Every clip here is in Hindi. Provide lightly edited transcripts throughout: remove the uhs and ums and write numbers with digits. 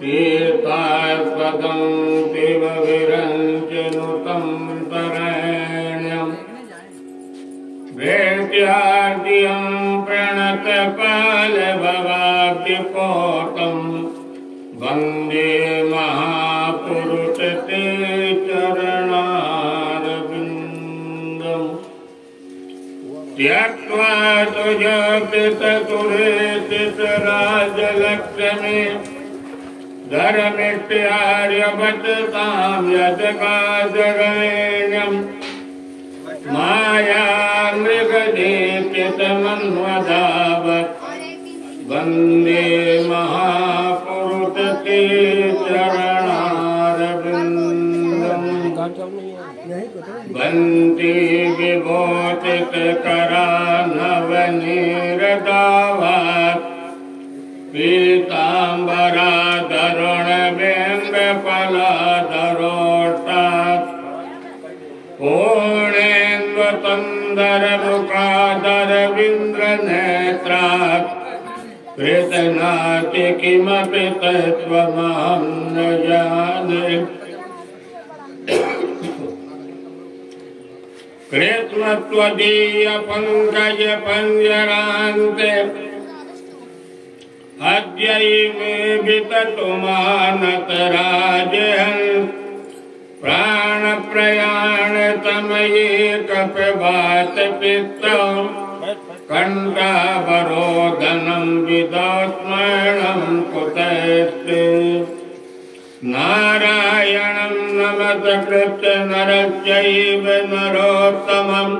तीर्थास्पदं दिवविरञ्जनुतं तरेण्यम् वेत्यार्तियं प्रणतपालभवाब्धिपोतं वन्दे महापुरुषते चरणारविन्दम् त्यक्त्वा तुजपिततुरेतितराजलक्ष्मी धर्मित्यार्यवचतां यजकाजगेण्यम् मायामृगदेपितमन्वधावत् वन्दे महापुरुषते चरणारविन्दम् वन्ति विभूतितकरानवनीरदावात् पीताम्बराधरुणबिम्बफलाधरोष्टात् पूर्णेन्द्वतन्दरमुखादरविन्द्रनेत्रात् कृतनाति किमपि तत्त्वमहं न जाने कृत्वत्वदीयपङ्कजपञ्जरान्ते अद्यैवे विततुमानतराजहन् प्राणप्रयाणतमये कपिवातपित्तं कण्ठावरोधनं विदोस्मरणं कुतस्ते नारायणं नमस्कृत्य नरश्चैव नरोत्तमम्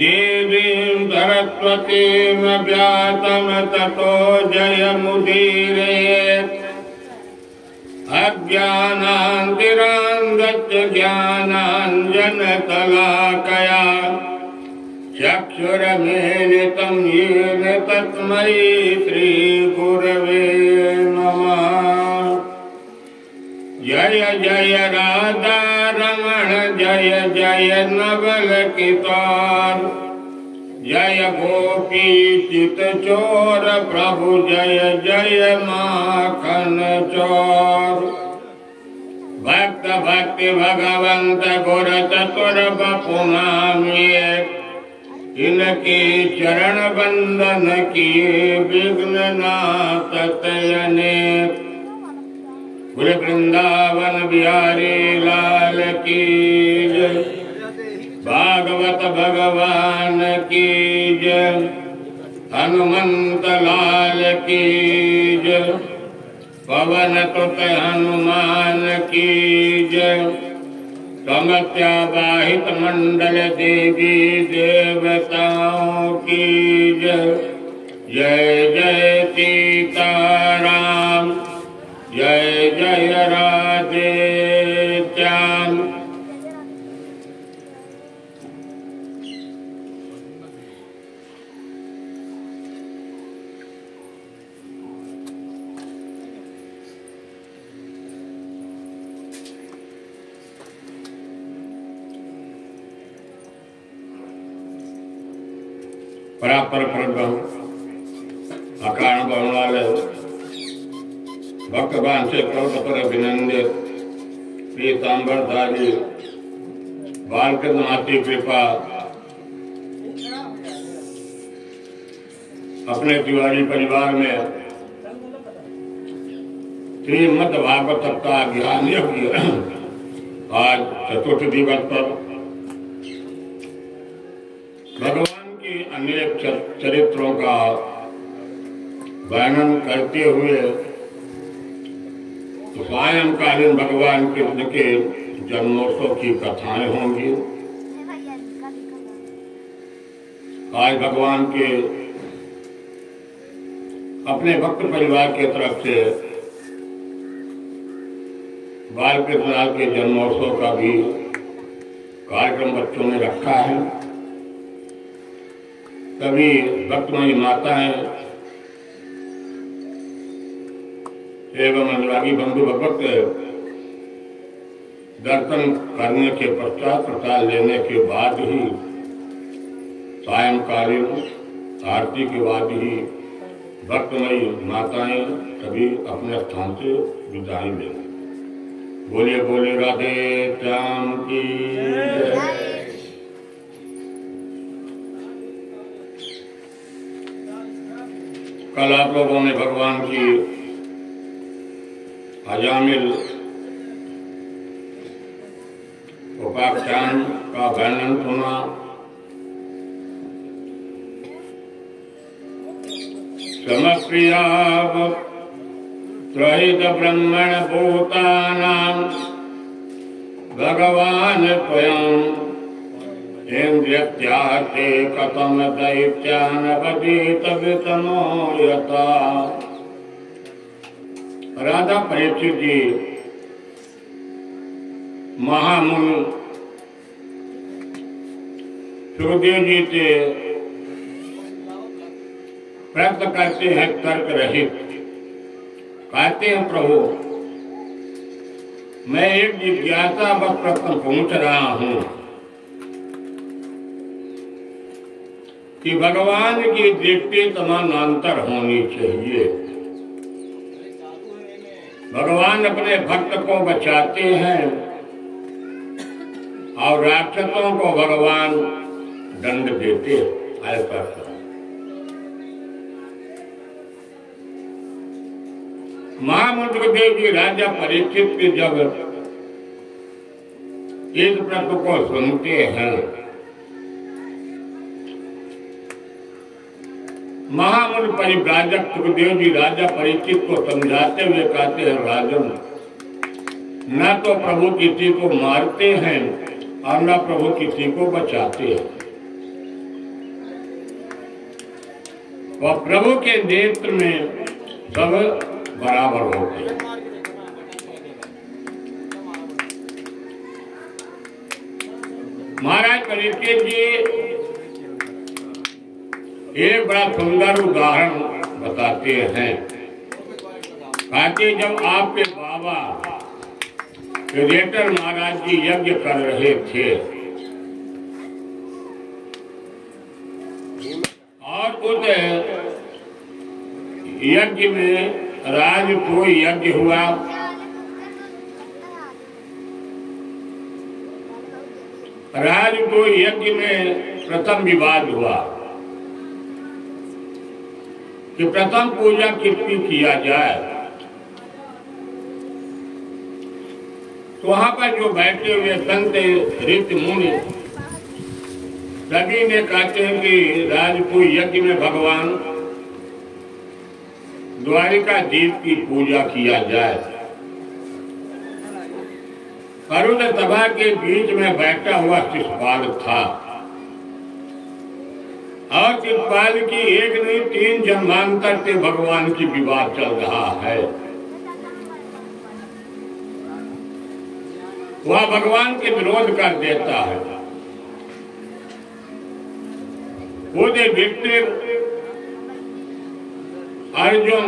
देवीं सरस्वतीं व्यासं ततो जयमुदीरयेत् अज्ञानान्तिरान्धस्य ज्ञानाञ्जनशलाकया चक्षुरुन्मीलितं येन तस्मै श्रीगुरवे नमः। जय जय राधा रमण जय जय नवल किशोर जय गोपी चित चोर प्रभु जय जय माखन चोर भक्त भक्ति भगवंत गुर चतुर बपुनामिए इनके चरण बंदन किए विघ्न नाथ तयने वृंदावन बिहारी लाल की जय भागवत भगवान की जय हनुमंत लाल की जय पवन सुत हनुमान की जय समस्यावाहित मंडल देवी देवताओं की जय जय जय सीताराम जय जय राधे श्याम। परापर परब्रह्म अकारण बहुवाले भक्तवान से प्रवत पर अभिनंदित पीताम्बरधारी बालकृष्ण कृपा अपने तिवारी परिवार में श्रीमद् भागवत सप्ताह ज्ञान यज्ञ आज चतुर्थ दिवस पर भगवान की अनेक चरित्रों का वर्णन करते हुए सायंकालीन भगवान कृष्ण के जन्मोत्सव की कथाएं होंगी। आज भगवान के अपने भक्त परिवार के तरफ से बाल कृष्ण के जन्मोत्सव का भी कार्यक्रम बच्चों ने रखा है। सभी भक्तमयी माताएं एवं अनुरागी बंधु भक्त दर्शन करने के पश्चात प्रसाद लेने के बाद ही सायंकालीन आरती के बाद ही भक्तमयी माताएं सभी अपने स्थान से विदाई लें। बोलिए बोले राधे श्याम की जय। कल आप लोगों ने भगवान की अजामिल उपाख्यान का वर्णन सुना। समप्रिया त्रहित ब्रह्मण भूतानां भगवान स्वयं इंद्रियार्थे कथम दैत्यानवदीत वितमो यथा। राधा परीक्षित जी महामुनि सुखदेव जी से प्रश्न करते हैं तर्क रहित। कहते हैं प्रभु मैं एक जिज्ञासा बस प्रश्न पूछ रहा हूं कि भगवान की दृष्टि समानांतर होनी चाहिए। भगवान अपने भक्त को बचाते हैं और राक्षसों को भगवान दंड देते। ऐसा महामुद्र देव जी राजा परीक्षित के जब इस प्रश्न को सुनते हैं, महामुनि परिव्राजक सुखदेव जी राजा परीक्षित को समझाते हुए कहते हैं, राजन न तो प्रभु किसी को मारते हैं और न प्रभु किसी को बचाते हैं। वह प्रभु के नेत्र में सब बराबर होते हैं। महाराज परीक्षित जी एक बड़ा सुंदर उदाहरण बताते हैं। कहते जब आपके बाबा विजेटर महाराज जी यज्ञ कर रहे थे और उस यज्ञ में राजसूय यज्ञ हुआ। राजसूय यज्ञ में प्रथम विवाद हुआ कि प्रथम पूजा किसकी किया जाए। तो वहां पर जो बैठे हुए संत ऋषि मुनि सभी ने कहते हैं कि राजसूय यज्ञ में भगवान द्वारिकाधीश की पूजा किया जाए। करुण सभा के बीच में बैठा हुआ शिषपाल था और शिषपाल की एक नहीं 3 जन्मांतर से भगवान की विवाद चल रहा है। वह भगवान के विरोध कर देता है। वो अर्जुन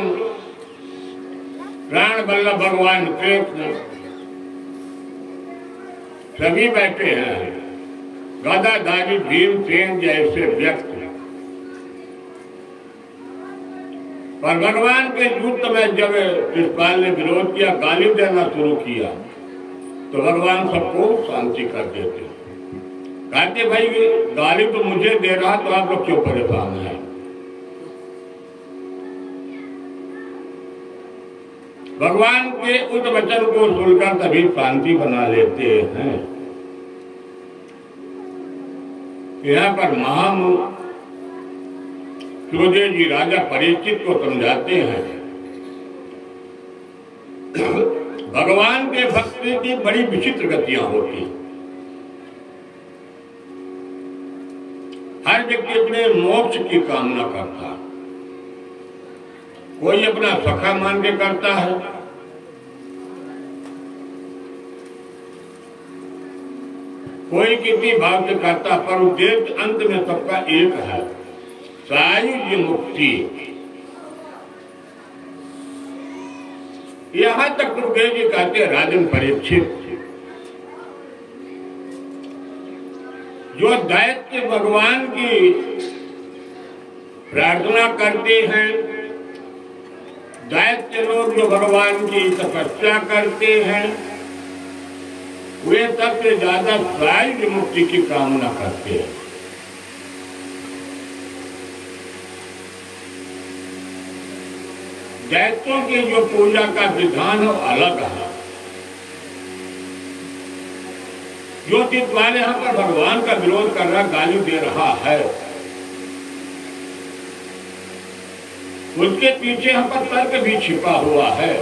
प्राण बल्लभ भगवान कृष्ण सभी बैठे हैं। गदाधारी भीमसेन जैसे व्यक्ति पर भगवान के युद्ध में जब शिषपाल ने विरोध किया, गाली देना शुरू किया तो भगवान सबको शांति कर देते। कहते भाई गाली तो मुझे दे रहा तो आप लोग क्यों परेशान हैं। भगवान के उस वचन को सुनकर तभी शांति बना लेते हैं। यहाँ पर महामुनि सुखदेव जी राजा परीक्षित को समझाते हैं, भगवान के भक्ति की बड़ी विचित्र गतियां होती हैं। हर व्यक्ति अपने मोक्ष की कामना करता है। कोई अपना सखा मान के करता है, कोई किसी भाव से करता, पर उद्देश्य अंत में सबका एक है, सायुज्य मुक्ति। यहां तक सुखदेव जी कहते हैं, राजन परीक्षित जो दैत्य भगवान की प्रार्थना करते हैं दैत्य लोग जो भगवान की तपस्या करते हैं वे सबसे ज्यादा शारीरिक मुक्ति की कामना करते हैं। दैत्यों की जो पूजा का विधान है अलग है। जो चित्त वाले यहाँ पर भगवान का विरोध कर रहा, गाली दे रहा है, उसके पीछे हम पर तर्क भी छिपा हुआ है।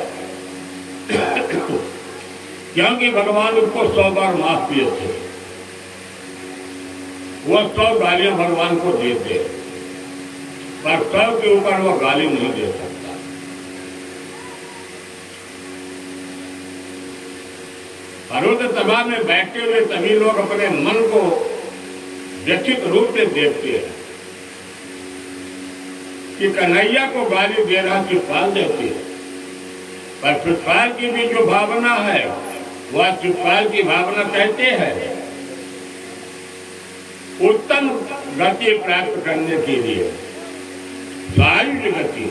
क्योंकि भगवान उसको 100 बार माफ किए थे, वो 100 गालियां भगवान को देते, पर 100 के ऊपर वो गाली नहीं दे सकता। अरुण सभा में बैठे हुए सभी लोग अपने मन को व्यथित रूप से देखते हैं कि कन्हैया को गाली दे रहा शिवपाल देती है, पर शिवपाल की भी जो भावना है वह शिवपाल की भावना कहते हैं उत्तम गति प्राप्त करने के लिए। शारीरिक गति,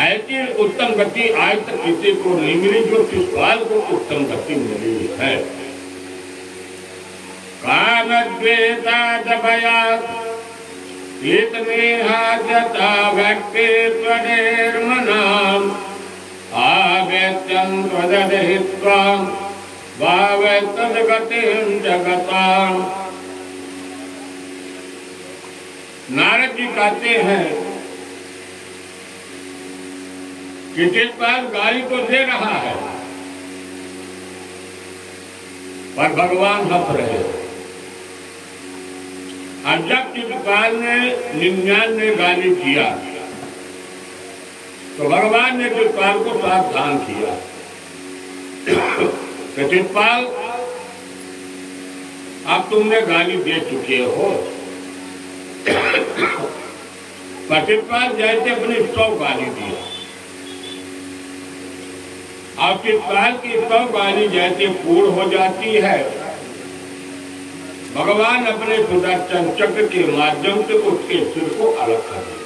ऐसी उत्तम गति आज तक किसी को नहीं मिली जो शिवपाल को उत्तम गति मिली है। कामद्वेषा दभया एतमेहाजता भक्तेर्मनाम् आवेत्यं त्वदहित्वा भावेतद्गतिं जगताम्। नारद जी कहते हैं कि शिवपाल गाली तो दे रहा है, पर भगवान हंस रहे हैं। और जब शिवपाल ने 99 गाली किया तो भगवान ने शिवपाल को सावधान किया कि शिवपाल अब तुमने गाली दे चुके हो। पर शिवपाल जैसे अपनी 100 गाली दी, अब शिवपाल की 100 गाली जैसे पूर्ण हो जाती है, भगवान अपने सुदर्शन चक्र के माध्यम से उसके सिर को अलग कर देते,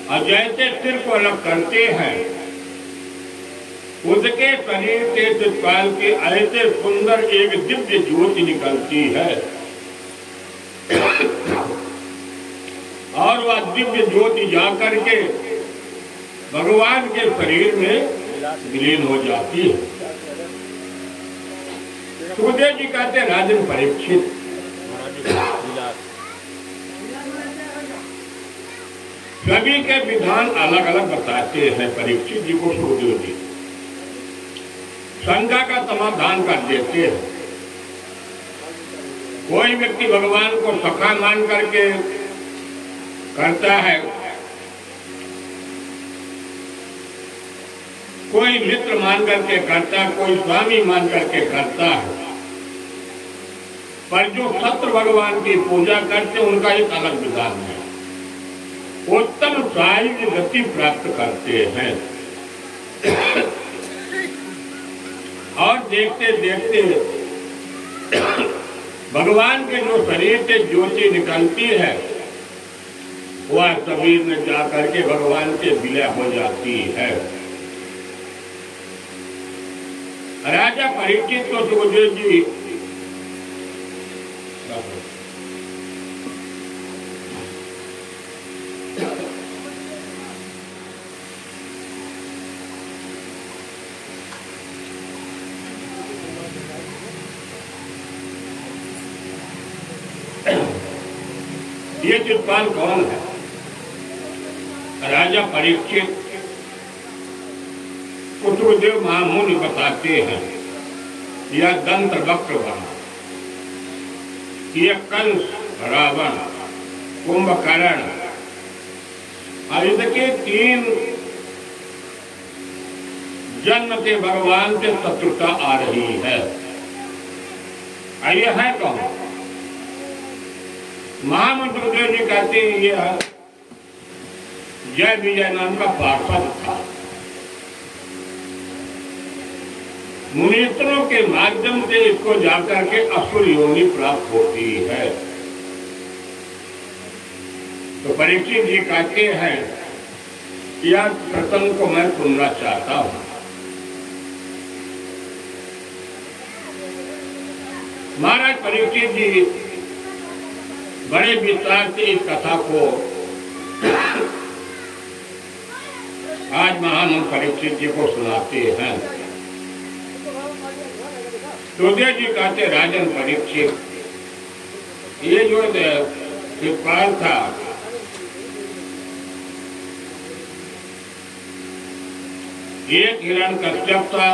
और जैसे सिर को अलग करते हैं उसके शरीर के शिवपाल की ऐसे सुंदर एक दिव्य ज्योति निकलती है और वह दिव्य ज्योति जाकर के भगवान के शरीर में विलीन हो जाती है। सुखदेव जी कहते राजन परीक्षित, सभी के विधान अलग अलग बताते हैं। परीक्षित जी को सुखदेव जी शंका का समाधान कर देते हैं। कोई व्यक्ति भगवान को सखा मान करके करता है, कोई मित्र मान करके करता है, कोई स्वामी मान करके करता है, पर जो शत्रु भगवान की पूजा करते उनका एक अलग विधान है। उत्तम शारीरिक गति प्राप्त करते हैं और देखते देखते भगवान के जो शरीर से ज्योति निकलती है वह शरीर में जाकर के भगवान के विलय हो जाती है। राजा परीक्षित को सुखदेव जी ये शिवपाल कौन है? राजा परीक्षित को सुखदेव महामुनि बताते हैं यह दंत्र वक्र बना, यह कंस, रावण, कुंभकर्ण और इसके 3 जन्म के भगवान से शत्रुता आ रही है। यह है कौन? महामंत्र सुखदेव जी कहते हैं यह जय विजय नाम का पार्षद था। मुनीश्वरों के माध्यम से इसको जाकर के असुर योनि प्राप्त होती है। तो परीक्षित जी कहते हैं यह प्रसंग को मैं सुनना चाहता हूं। महाराज परीक्षित जी बड़े विस्तार से इस कथा को आज महान परीक्षित जी को सुनाते हैं। सुखदेव जी कहते राजन परीक्षित, ये जो शिवपाल था एक हिरण्यकश्यप था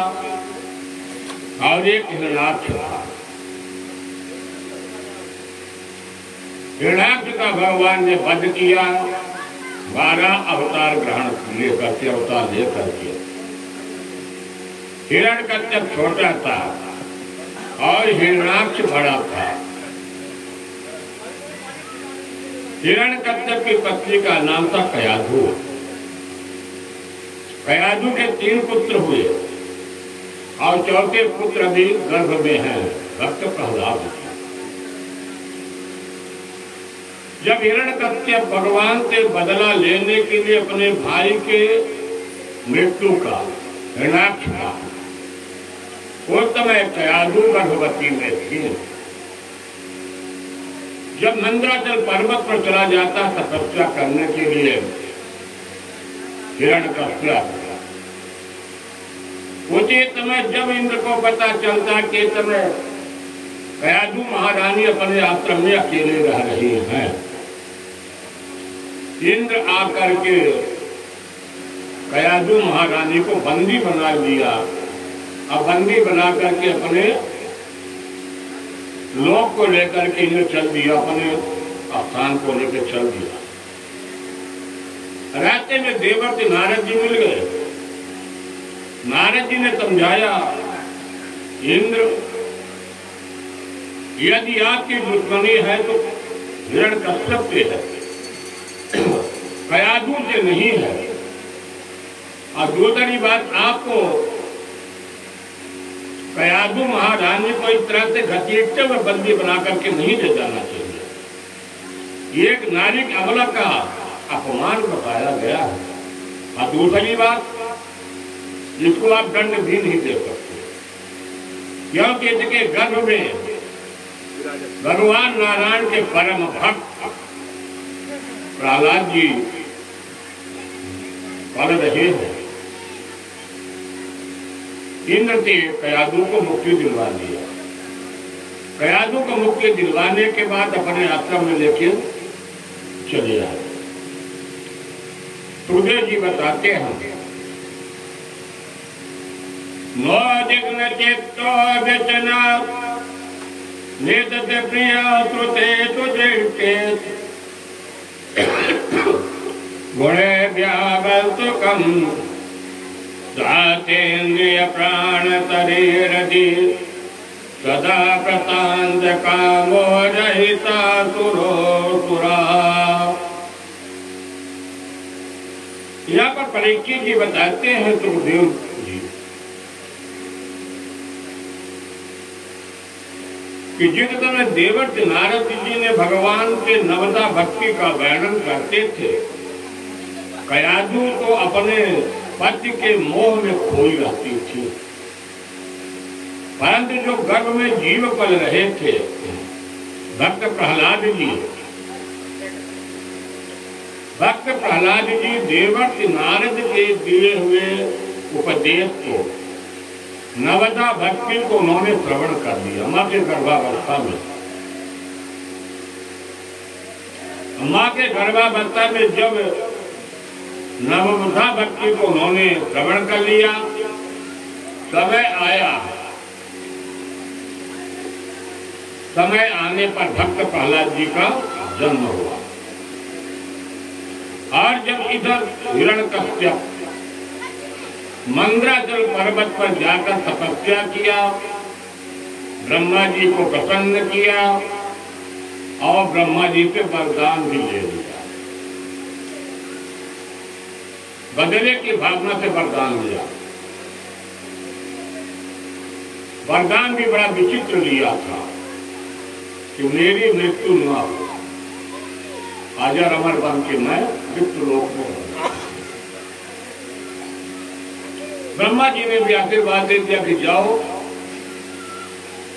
और एक हिरण्याक्ष था। हिरण्याक्ष का भगवान ने वध किया, 12 अवतार ग्रहण लेकर के अवतार लेकर के। हिरण्यकश्यप छोटा था और हिरण्याक्ष बड़ा था। हिरण्यकश्यप की पत्नी का नाम था कयाधु। कयाधु के 3 पुत्र हुए और चौथे पुत्र भी गर्भ में हैं, भक्त प्रहलाद। जब हिरण्यकश्यप भगवान से बदला लेने के लिए अपने भाई के मृत्यु का, हिरण्याक्ष का, उस समय कयाधु गर्भवती में थी। जब मंदराचल पर्वत पर चला जाता तपस्या करने के लिए हिरण्यकश्यप, उसी समय जब इंद्र को पता चलता कि समय कयाधु महारानी अपने आश्रम में अकेले रह रही हैं, इंद्र आकर के कयाधु महारानी को बंदी बना लिया और बंदी बना करके अपने लोक को लेकर के इंद्र चल दिया, अपने स्थान को लेकर चल दिया। रास्ते में देवर्षि नारद जी मिल गए। नारद जी ने समझाया, इंद्र यदि आपकी दुश्मनी है तो हिरण्यकश्यप से है, कयाधु से नहीं है। और दूसरी बात, आपको कयाधु महारानी को इस तरह से घसीटते में बंदी बना करके नहीं ले जाना चाहिए। एक नारी के अबला का अपमान बताया गया है। और दूसरी बात, इसको आप दंड भी नहीं दे सकते, क्योंकि इसके गर्भ में भगवान नारायण के परम भक्त प्रहलाद जी पल रहे हैं। इंद्र ने कयाधु को मुक्ति दिलवा दिया। कयाधु को मुक्ति दिलवाने के बाद अपने आश्रम में लेके चले आए। सुखदेव जी बताते हैं, नोदिग्न चित्तो व्यचना नेतते प्रिय श्रुते तुझे गुणे व्यावसुकम दातेन्द्रिय प्राण शरीरधि सदा प्रशांत कामो रहिता सुरो सुरा। यहाँ पर परीक्षित जी बताते हैं सुखदेव जी कि जिस समय देवर्षि नारद जी ने भगवान के नवदा भक्ति का वर्णन करते थे, कयाधु तो अपने पति के मोह में खोई रहती थी, परंतु जो गर्भ में जीव पल रहे थे भक्त प्रहलाद जी देवर्षि नारद के दिए हुए उपदेश को, नवदा भक्ति को उन्होंने श्रवण कर लिया। माँ के गर्भावस्था में, माँ के गर्भावस्था में जब नवदा भक्ति को उन्होंने श्रवण कर लिया, समय आया, समय आने पर भक्त प्रहलाद जी का जन्म हुआ। और जब इधर हिरण्यकश्यप मंदराचल पर्वत पर जाकर तपस्या किया, ब्रह्मा जी को प्रसन्न किया और ब्रह्मा जी से वरदान भी ले लिया, बदले की भावना से वरदान लिया। वरदान भी बड़ा विचित्र लिया था कि मेरी मृत्यु न हो, अजर अमर बन के मैं मृत्यु लोक में हूं। ब्रह्मा जी ने भी आशीर्वाद दे दिया कि जाओ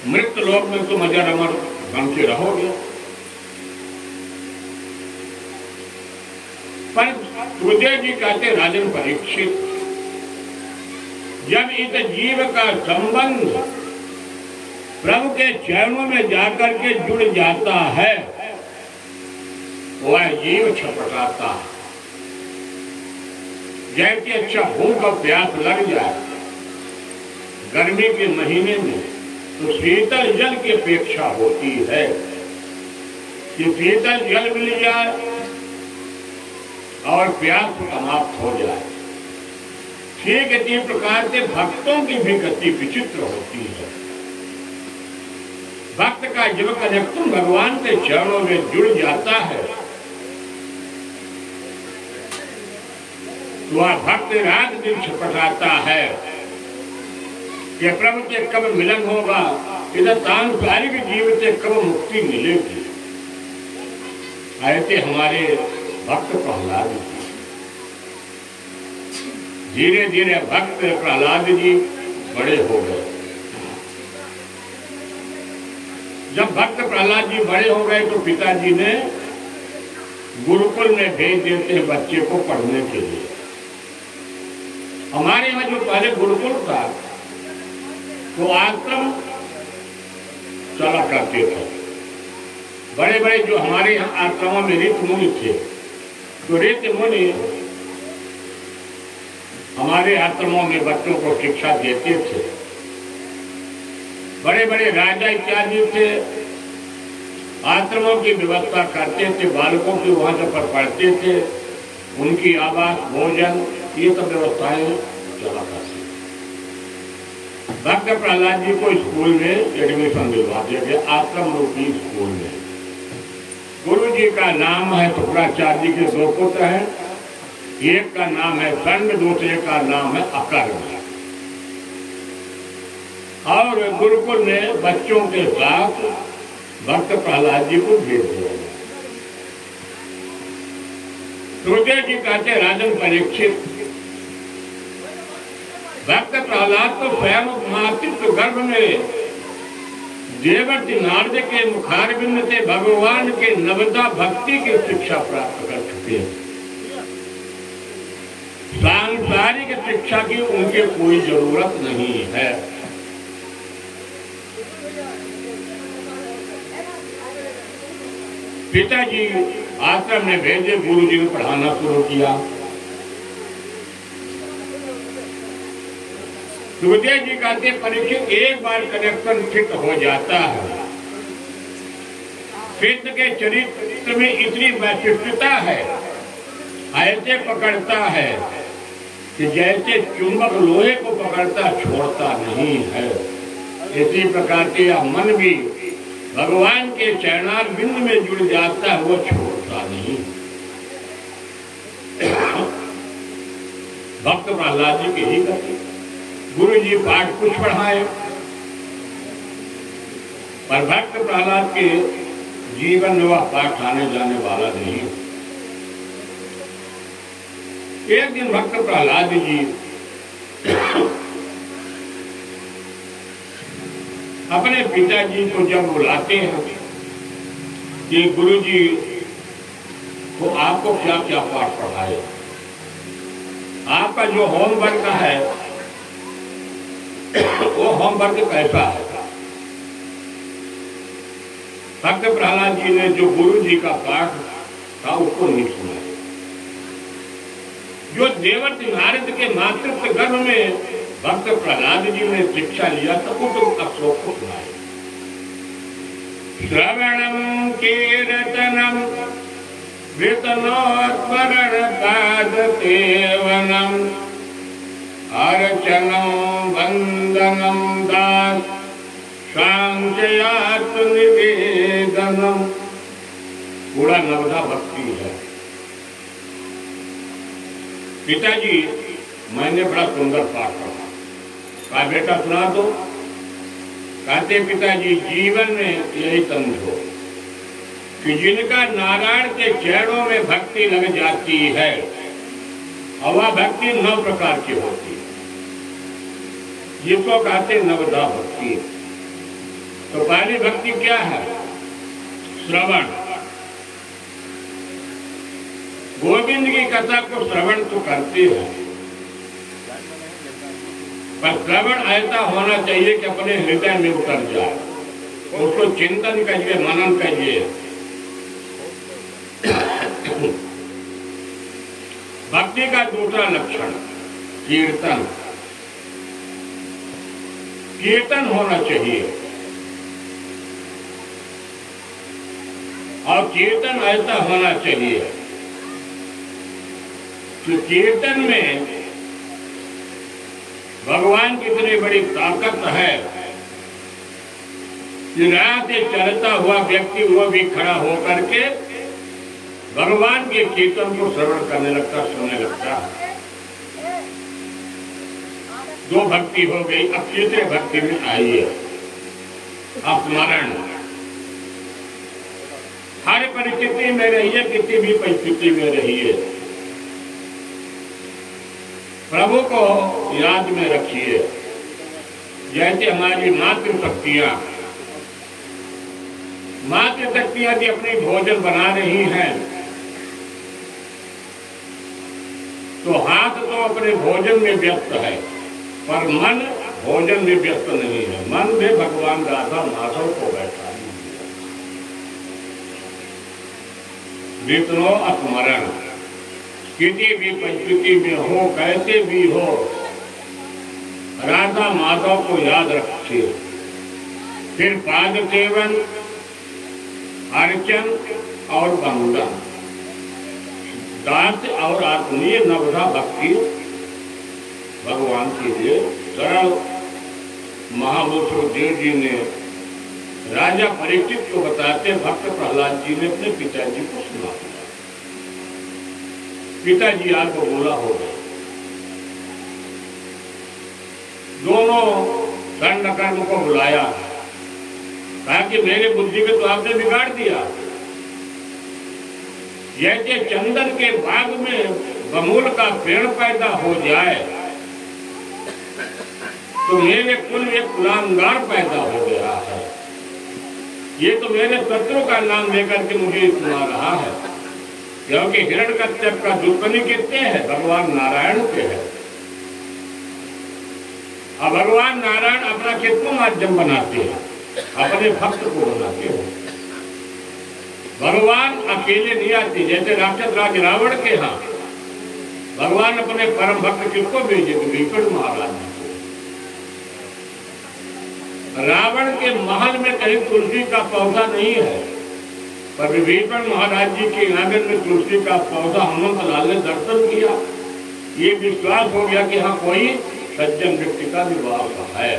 मृत्यु लोक में तुम अजर अमर बन के रहोगे। पर सूर्य जी कहते राजन परीक्षित, जब इस जीव का संबंध प्रभु के चरणों में जाकर के जुड़ जाता है, वह जीव छटपटाता है। जैसे अच्छा भूख और प्यास लग जाए गर्मी के महीने में, तो शीतल जल की अपेक्षा होती है कि शीतल जल मिल जाए और प्यास समाप्त हो जाए। ठीक इसी प्रकार से भक्तों की भी गति विचित्र होती है। भक्त का जब कनेक्शन भगवान के चरणों में जुड़ जाता है, तो वह भक्त रात दिन छटपटाता है कि प्रभु से कब मिलन होगा, इधर सांसारिक जीवन से कब मुक्ति मिलेगी। ऐसे हमारे भक्त प्रहलाद जी, धीरे धीरे भक्त प्रहलाद जी बड़े हो गए। जब भक्त प्रहलाद जी बड़े हो गए तो पिताजी ने गुरुकुल में भेज देते हैं बच्चे को पढ़ने के लिए। हमारे यहाँ जो पहले गुरुकुल था तो आश्रम चला करते थे। बड़े बड़े जो हमारे यहाँ आश्रमों में ऋषि मुनि थे, तो ऋषि मुनि हमारे आश्रमों में बच्चों को शिक्षा देते थे। बड़े बड़े राजा इत्यादि थे, आश्रमों की व्यवस्था करते थे, बालकों की वहां पर पढ़ते थे, उनकी आवास भोजन ये सब व्यवस्थाएं चला करती। भक्त प्रहलाद जी को स्कूल में एडमिशन दिलवा दिया गया, आश्रम रूपी स्कूल में। गुरु जी का नाम है शुक्राचार्य जी के दो पुत्र हैं, एक का नाम है संग, दूसरे का नाम है अकर्म। और गुरुकुल में बच्चों के साथ भक्त प्रहलाद जी को भेज दिया गया। सूर्य जी कहते राजन परीक्षित, भक्त प्रहलाद तो स्वयं मातृत्व गर्भ में देवर्षि नारद के मुखारविंद से भगवान के नवदा भक्ति की शिक्षा प्राप्त कर चुके हैं। सांसारिक शिक्षा की उनके कोई जरूरत नहीं है। पिताजी आश्रम में भेजे, गुरु जी ने पढ़ाना शुरू किया। सूर्य जी कहते परीक्षित, एक बार कनेक्शन फिट हो जाता है, फिट के चरित्र में इतनी वैशिष्टता है, ऐसे पकड़ता है कि जैसे चुंबक लोहे को पकड़ता छोड़ता नहीं है। इसी प्रकार के यह मन भी भगवान के चरणार बिंद में जुड़ जाता है, वो छोड़ता नहीं। भक्त प्रहलाद जी की ही गति। गुरु जी पाठ कुछ पढ़ाए, पर भक्त प्रहलाद के जीवन में वह पाठ आने जाने वाला नहीं। एक दिन भक्त प्रहलाद जी अपने पिताजी को जब बुलाते हैं कि गुरु जी वो आपको क्या क्या पाठ पढ़ाए, आपका जो होमवर्क है वो होमवर्क कैसा है। भक्त प्रहलाद जी ने जो गुरु जी का पाठ था उसको नहीं सुना। जो देवर्षि नारद के मातृत्व गर्भ में भक्त प्रहलाद जी ने शिक्षा लिया था उसको अशोक को सुनाए। श्रवणम कीर्तनम वितनोत्परण पाद सेवनम अर्चनम वंदनम दास शांतयात निवेदनम, पूरा नवदा भक्ति है। पिताजी मैंने बड़ा सुंदर पाठ पढ़ा, कहा बेटा सुना दो। कहते पिताजी जीवन में यही समझो कि जिनका नारायण के चरणों में भक्ति लग जाती है, और वह भक्ति 9 प्रकार की होती है, जिसको कहते नवधा भक्ति। तो पहली भक्ति क्या है? श्रवण। गोविंद की कथा को श्रवण तो करते हैं, पर श्रवण ऐसा होना चाहिए कि अपने हृदय में उतर जाए, उसको चिंतन करिए, मनन करिए। भक्ति का दूसरा लक्षण कीर्तन। कीर्तन होना चाहिए, और कीर्तन ऐसा होना चाहिए कि कीर्तन में भगवान की इतनी बड़ी ताकत है कि राह से चलता हुआ व्यक्ति वो भी खड़ा होकर के भगवान के कीर्तन को श्रवण करने लगता, सुनने लगता। 2 भक्ति हो गई। अब तीसरे भक्ति में आइए, स्मरण। हर परिस्थिति में रहिए, किसी भी परिस्थिति में रहिए, प्रभु को याद में रखिए। जैसे हमारी मातृशक्तियां भी अपनी भोजन बना रही हैं, तो हाथ तो अपने भोजन में व्यस्त है, पर मन भोजन में व्यस्त नहीं है। मन में भगवान राधा माधव को बैठा है। विष्णु स्मरण, किसी भी परिस्थिति में हो, कैसे भी हो, राधा माधव को याद रखिए। फिर पाद सेवन, अर्चन और वंदन, दास और आत्मीय नवधा भक्ति भगवान के लिए सरल। महापुरुष देव जी ने राजा परीक्षित को बताते, भक्त प्रहलाद जी ने अपने पिताजी को सुना दिया। पिताजी आपको बोला हो गए। दोनों दंडकर्म को बुलाया, कहा कि मेरे बुद्धि में तो आपने बिगाड़ दिया। जैसे चंदन के बाग में बमूल का पेड़ पैदा हो जाए, तो मेरे कुल में कुलांगार पैदा हो गया है। ये तो मेरे शत्रु का नाम लेकर के मुझे सुना रहा है, क्योंकि हिरण्यकश्यप का दुश्मनी किससे है? भगवान नारायण के है। अब भगवान नारायण अपना किसको माध्यम बनाते हैं? अपने भक्त को बनाते हैं। भगवान अकेले नहीं आते। जैसे राक्षस राज रावण के यहाँ भगवान अपने परम भक्त किसको भेजे? विभीषण महाराज को। रावण के महल में कहीं तुलसी का पौधा नहीं है, पर विभीषण महाराज जी के आंगन में तुलसी का पौधा हनुमत लाल ने दर्शन किया। ये विश्वास हो गया कि हाँ, कोई सज्जन व्यक्ति का विवाह है।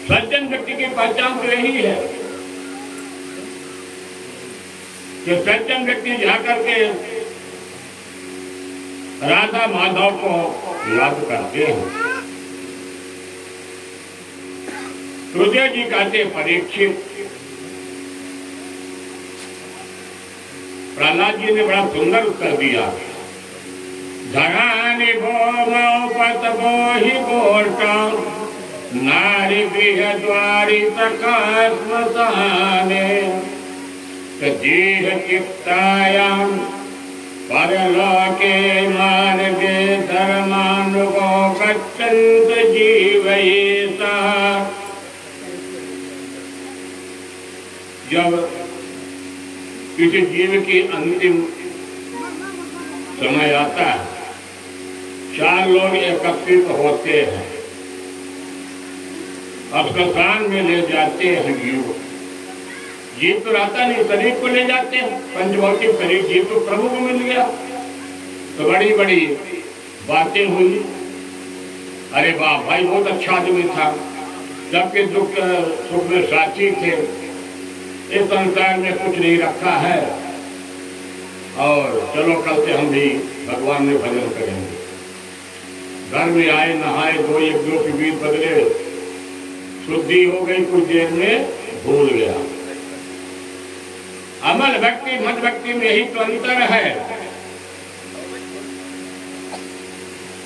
सज्जन व्यक्ति की पहचान तो यही है कि सज्जन व्यक्ति जाकर के राधा माधव को याद करते हैं। तुझे जी कहते परीक्षित। प्रहलाद जी ने बड़ा सुंदर उत्तर दिया। धरानी भोमपत बोहि गोष्ठा नारी गृह द्वारी तका स्मशाने जीह चित्तायाम परलोके मार्गे धर्मानुगो गच्छन्त जीवयेता। जब किसी जीव की अंतिम समय आता है, 4 लोग एकत्रित होते हैं, अस्पताल में ले जाते हैं जीव। जीव तो रहता नहीं, शरीर को ले जाते हैं। पंचभौतिक शरीर जीव तो प्रभु को मिल गया। तो बड़ी बड़ी बातें हुई। अरे वाह भाई, बहुत अच्छा आदमी था, सबके दुख सुख में साथी थे, इस संसार में कुछ नहीं रखा है, और चलो कल से हम भी भगवान में भजन करेंगे। घर में आए, नहाए, धोए, एक दो के बीच बदले, शुद्धि हो गई, कुछ देर में भूल गया। अमल भक्ति मद भक्ति में यही तो अंतर है।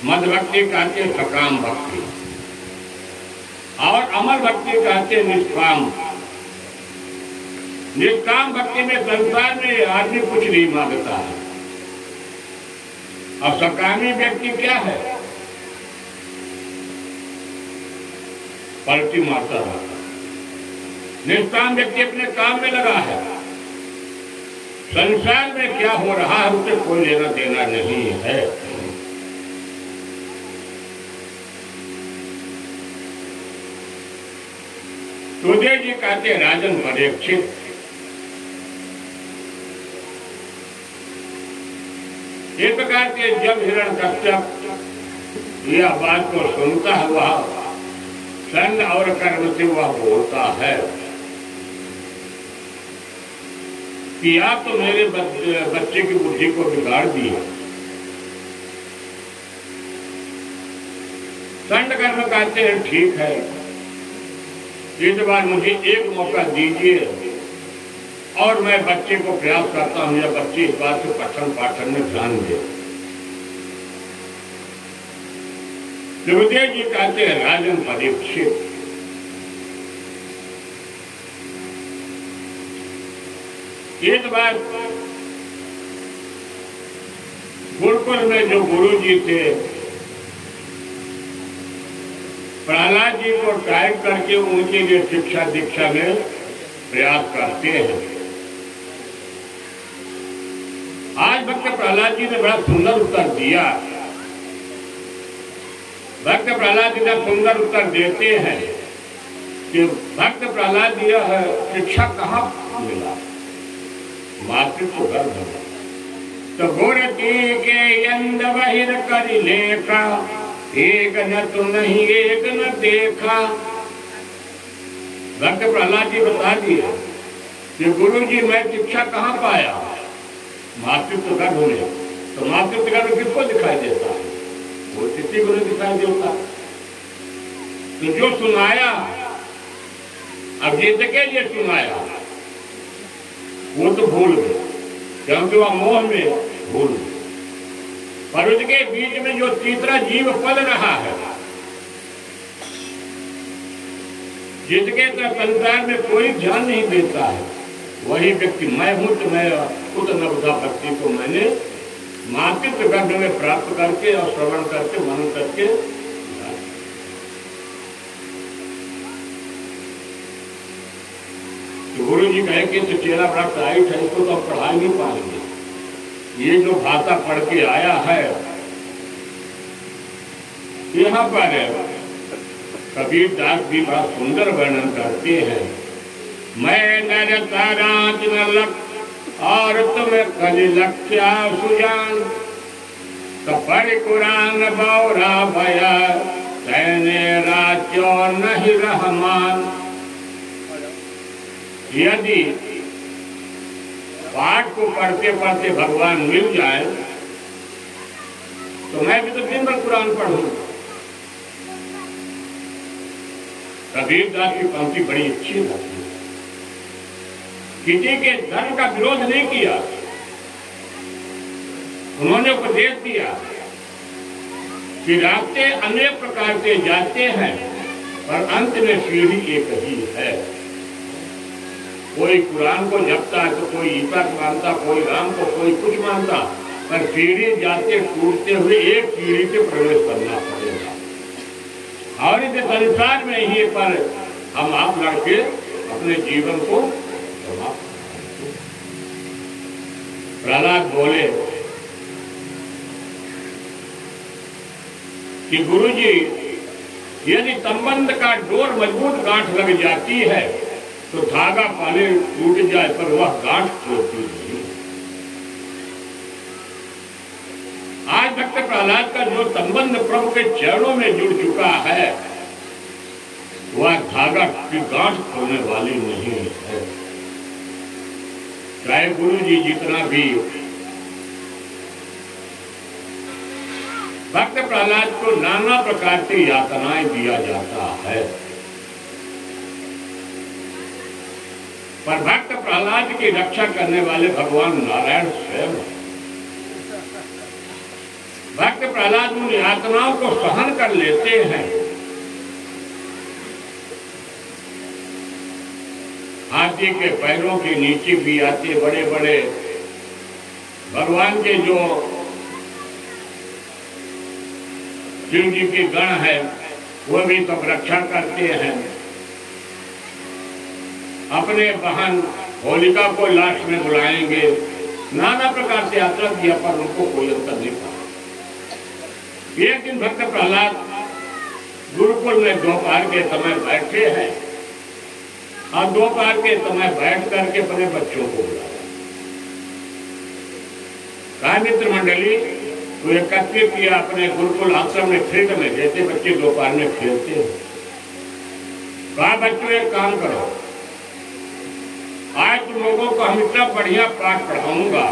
मद भक्ति कहते सकाम भक्ति और अमल भक्ति कहते निष्काम। निष्काम भक्ति में संसार में आदमी कुछ नहीं मांगता है, और सकामी व्यक्ति क्या है? पलटी मारता रहा। निष्काम व्यक्ति अपने काम में लगा है, संसार में क्या हो रहा है उसे कोई लेना देना नहीं है। सुखदेव जी कहते राजन परीक्षित, इस प्रकार के जब हिरण्यकश्यप यह बात को सुनता है वह सन और कर्म से वह बोलता है कि आप तो मेरे बच्चे की बुद्धि को बिगाड़ दिए। संड कर्म कहते हैं ठीक है, इस बार मुझे एक मौका दीजिए और मैं बच्चे को प्रयास करता हूं या बच्चे इस बात से पठन पाठन में ध्यान दे। सुखदेव जी कहते हैं राजन परीक्षित, एक बार गुरुकुल में जो गुरु जी थे प्रहलाद जी को टाइप करके उनके लिए शिक्षा दीक्षा में प्रयास करते हैं। आज भक्त प्रहलाद जी ने बड़ा सुंदर उत्तर दिया। भक्त प्रहलाद जी ने सुंदर उत्तर देते हैं कि भक्त प्रहलाद जी शिक्षा कहाँ मिला? मातृत्व गर्भ में। तो गुरती के यंद बहिर कर लेखा, एक न तो नहीं एक न देखा। भक्त प्रहलाद जी बता दिए कि गुरु जी मैं शिक्षा कहाँ पाया? मातृत्व गर्भ में। तो मातृत्व गर्भ किसको दिखाई देता है? वो किसी को नहीं दिखाई देता। तो जो सुनाया, अब जीत के लिए सुनाया, वो तो भूल गए क्योंकि वह मोह में भूल गए। पर उसके बीच में जो तीसरा जीव पल रहा है, जिसके तो संसार में कोई ध्यान नहीं देता है, वही व्यक्ति मैं हूं। तो मैं खुद नवधा भक्ति को मैंने मातृत्व गर्भ में प्राप्त करके और श्रवण करके मनन करके तो गुरु जी कहे कि चेहरा बड़ा टाइट है, इसको तो आप पढ़ा नहीं पाएंगे। ये जो भाषा पढ़ के आया है, यहाँ पर कबीर दास भी बड़ा सुंदर वर्णन करते हैं। मैं नर तारांच न लख और तुम्हें कली लख्या सुजान, कपड़ कुरान बौरा भया सैने राज्यो नहीं रहमान। यदि पाठ को पढ़ते पढ़ते भगवान मिल जाए तो मैं भी तो दिन भर कुरान पढ़ूं। कबीर दास की पंक्ति बड़ी अच्छी लगती है। किसी के धर्म का विरोध नहीं किया, उन्होंने उपदेश दिया कि रास्ते अनेक प्रकार से जाते हैं पर अंत में सीढ़ी एक ही है। कोई कुरान को जपता है तो कोई गीता को मानता, कोई राम को, कोई कुछ मानता, पर सीढ़ी जाते टूटते हुए एक सीढ़ी से प्रवेश करना पड़ेगा। और इस संसार में ही पर हम आप लड़के अपने जीवन को समाप्त। प्रहलाद बोले कि गुरुजी यदि संबंध का डोर मजबूत गांठ लग जाती है तो धागा पहले टूट जाए पर वह गांठ टूटती नहीं। आज भक्त प्रहलाद का जो संबंध प्रभु के चरणों में जुड़ चुका है वह धागा की गांठ खोलने वाली नहीं है। चाहे गुरु जी जितना भी भक्त प्रहलाद को नाना प्रकार की यातनाएं दिया जाता है, पर भक्त प्रहलाद की रक्षा करने वाले भगवान नारायण स्वयं। भक्त प्रहलाद उन यातनाओं को सहन कर लेते हैं। हाथी के पैरों के नीचे भी आते बड़े बड़े भगवान के जो शिव जी के गण है वो भी तब रक्षा करते हैं। अपने बहन होलिका को लास्ट में बुलाएंगे, नाना प्रकार से यात्रा किया पर उनको कोई अंतर नहीं पा। एक दिन भक्त प्रहलाद गुरुकुल में दोपहर के समय बैठे हैं और दोपहर के समय बैठ करके अपने बच्चों को बुलाया। कहा मित्र मंडली तो एकत्रित किया अपने गुरुकुल आश्रम में फील्ड में, जैसे बच्चे दोपहर में खेलते हैं। कहा बच्चों एक काम करो, आज तुम लोगों को हम इतना बढ़िया पाठ पढ़ाऊंगा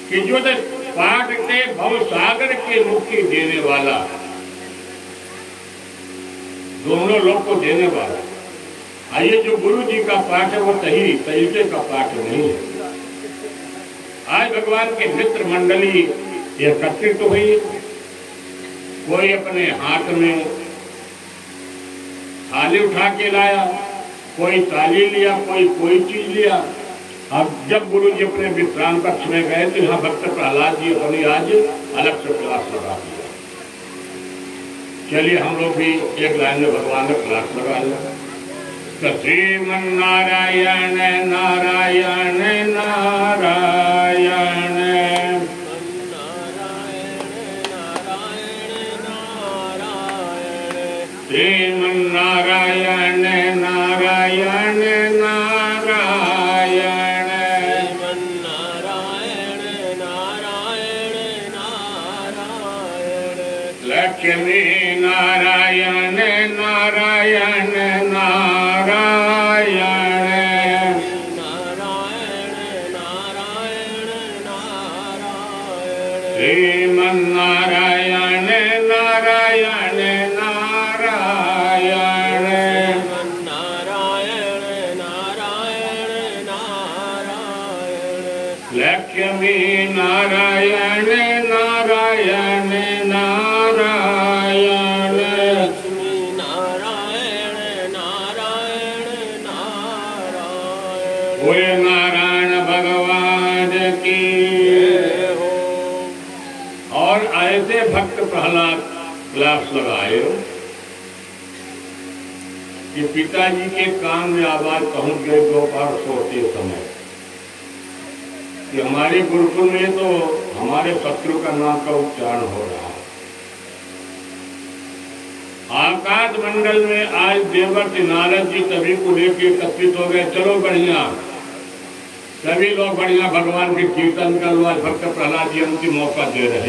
कि जो पाठ से भवसागर की मुक्ति देने वाला, दोनों लोग को देने वाला। ये जो गुरु जी का पाठ है वो सही तरीके का पाठ नहीं है। आज भगवान के मित्र मंडली एकत्रित तो हुई, कोई अपने हाथ में थाली उठा के लाया, कोई ताली लिया, कोई चीज लिया। अब जब गुरु जी अपने विश्राम कक्ष में गए तो यहाँ भक्त प्रहलाद जी अपनी आज अलग से क्लास लगा दिया। चलिए हम लोग भी एक लाइन में भगवान का क्लास लगा लें। श्रीमन्नारायण नारायण नारायण श्रीमन्नारायण नारायण नारायण लक्ष्मी नारायण नारायण नारायण श्रीमन्नारायण नारायण लक्ष्मी नारायण नारायण नारायण लक्ष्मी नारायण नारायण नारायण। बोले नारायण भगवान की हो। और ऐसे भक्त प्रहलाद क्लास लगाए कि पिताजी के कान में आवाज पहुंच गई दोपहर सोते समय कि हमारे गुरुकुल में तो हमारे शत्रु का नाम का उच्चारण हो रहा है। आकाश मंडल में आज देवर्षि नारद जी सभी को लेकर एकत्रित हो गए। चलो बढ़िया, सभी लोग बढ़िया भगवान के कीर्तन करो। आज भक्त प्रहलाद जी हमको मौका दे रहे हैं।